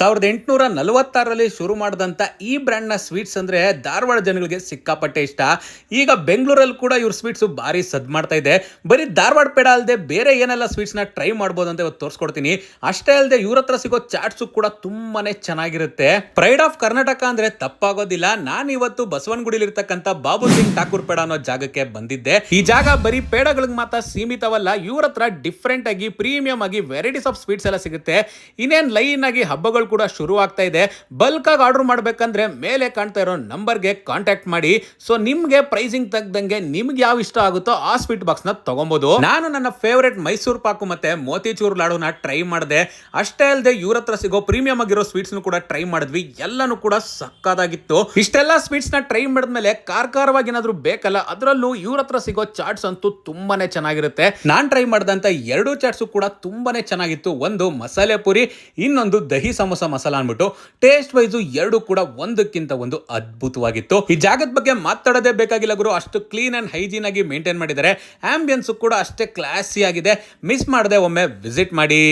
1846ರಲ್ಲಿ ಶುರು ಮಾಡಿದಂಥ ಈ ಬ್ರ್ಯಾಂಡ್ನ ಸ್ವೀಟ್ಸ್ ಅಂದರೆ ಧಾರವಾಡ ಜನಗಳಿಗೆ ಸಿಕ್ಕಾಪಟ್ಟೆ ಇಷ್ಟ. ಈಗ ಬೆಂಗಳೂರಲ್ಲಿ ಕೂಡ ಇವ್ರ ಸ್ವೀಟ್ಸು ಭಾರಿ ಸದ್ ಮಾಡ್ತಾ ಇದೆ. ಬರೀ ಧಾರವಾಡ ಪೇಡ ಅಲ್ಲದೆ ಬೇರೆ ಏನೆಲ್ಲ ಸ್ವೀಟ್ಸ್ನ ಟ್ರೈ ಮಾಡ್ಬೋದು ಅಂತ ಇವತ್ತು ತೋರಿಸ್ಕೊಡ್ತೀನಿ. ಅಷ್ಟೇ ಅಲ್ಲದೆ ಇವ್ರ ಹತ್ರ ಸಿಗೋ ಚಾಟ್ಸು ಕೂಡ ತುಂಬಾನೇ ಚೆನ್ನಾಗಿರುತ್ತೆ. ಪ್ರೈಡ್ ಆಫ್ ಕರ್ನಾಟಕ ಅಂದ್ರೆ ತಪ್ಪಾಗೋದಿಲ್ಲ. ನಾನು ಇವತ್ತು ಬಸವನಗುಡಿಲಿರ್ತಕ್ಕಂಥ ಬಾಬು ಸಿಂಗ್ ಠಾಕೂರ್ ಪೇಡ ಅನ್ನೋ ಜಾಗಕ್ಕೆ ಬಂದಿದ್ದೆ. ಈ ಜಾಗ ಬರೀ ಪೇಡಗಳಿಗೆ ಮಾತ್ರ ಸೀಮಿತವಲ್ಲ, ಇವ್ರ ಹತ್ರ ಡಿಫ್ರೆಂಟ್ ಆಗಿ ಪ್ರೀಮಿಯಂ ಆಗಿ ವೆರೈಟೀಸ್ ಆಫ್ ಸ್ವೀಟ್ಸ್ ಎಲ್ಲ ಸಿಗುತ್ತೆ. ಇನ್ನೇನ್ ಲೈನ್ ಆಗಿ ಹಬ್ಬಗಳು ಕೂಡ ಶುರು ಆಗ್ತಾ ಇದೆ. ಬಲ್ಕ್ ಆಗಿ ಆರ್ಡರ್ ಮಾಡಬೇಕಂದ್ರೆ ಮೇಲೆ ಕಾಣ್ತಾ ಇರೋ ನಂಬರ್ಗೆ ಕಾಂಟ್ಯಾಕ್ಟ್ ಮಾಡಿ. ಸೊ ನಿಮ್ಗೆ ಪ್ರೈಸಿಂಗ್ ತಗ್ದಂಗೆ ನಿಮ್ಗೆ ಯಾವ ಇಷ್ಟ ಆಗುತ್ತೋ ಆ ಸ್ವೀಟ್ ಬಾಕ್ಸ್ ನ ತಗೊಬಹುದು. ನಾನು ನನ್ನ ಫೇವರೇಟ್ ಮೈಸೂರು ಪಾಕು ಮತ್ತೆ ಮೋತಿಚೂರ್ ಲಾಡುನ ಟ್ರೈ ಮಾಡಿದೆ. ಅಷ್ಟೇ ಅಲ್ಲದೆ ಇವ್ರ ಹತ್ರ ಸಿಗೋ ಪ್ರೀಮಿಯಂ ಆಗಿರೋ ಸ್ವೀಟ್ಸ್ ಕೂಡ ಟ್ರೈ ಮಾಡಿದ್ವಿ. ಎಲ್ಲಾನು ಕೂಡ ಸಕ್ಕದಾಗಿತ್ತು. ಇಷ್ಟೆಲ್ಲ ಸ್ವೀಟ್ಸ್ ನ ಟ್ರೈ ಮಾಡಿದ್ಮೇಲೆ ಖಾರವಾಗಿ ಏನಾದ್ರು ಬೇಕಲ್ಲ, ಅದರಲ್ಲೂ ಇವ್ರ ಹತ್ರ ಸಿಗೋ ಚಾಟ್ಸ್ ಅಂತೂ ತುಂಬಾನೇ ಚೆನ್ನಾಗಿರುತ್ತೆ. ನಾನ್ ಟ್ರೈ ಮಾಡಿದಂತ ಎರಡು ಚಾಟ್ಸ್ ಕೂಡ ತುಂಬಾನೇ ಚೆನ್ನಾಗಿತ್ತು. ಒಂದು ಮಸಾಲೆ ಪುರಿ, ಇನ್ನೊಂದು ದಹಿ ಸಮೋಸ ಮಸಾಲ ಅನ್ಬಿಟ್ಟು. ಟೇಸ್ಟ್ ವೈಸ್ ಎರಡು ಕೂಡ ಒಂದಕ್ಕಿಂತ ಒಂದು ಅದ್ಭುತವಾಗಿತ್ತು. ಈ ಜಾಗದ ಬಗ್ಗೆ ಮಾತಾಡೋದೇ ಬೇಕಾಗಿಲ್ಲ ಗುರು, ಅಷ್ಟು ಕ್ಲೀನ್ ಅಂಡ್ ಹೈಜೀನ್ ಆಗಿ ಮೇಂಟೈನ್ ಮಾಡಿದ್ದಾರೆ. ಆಂಬಿಯನ್ಸ್ ಕೂಡ ಅಷ್ಟೇ ಕ್ಲಾಸಿ ಆಗಿದೆ. ಮಿಸ್ ಮಾಡದೆ ಒಮ್ಮೆ ವಿಸಿಟ್ ಮಾಡಿ.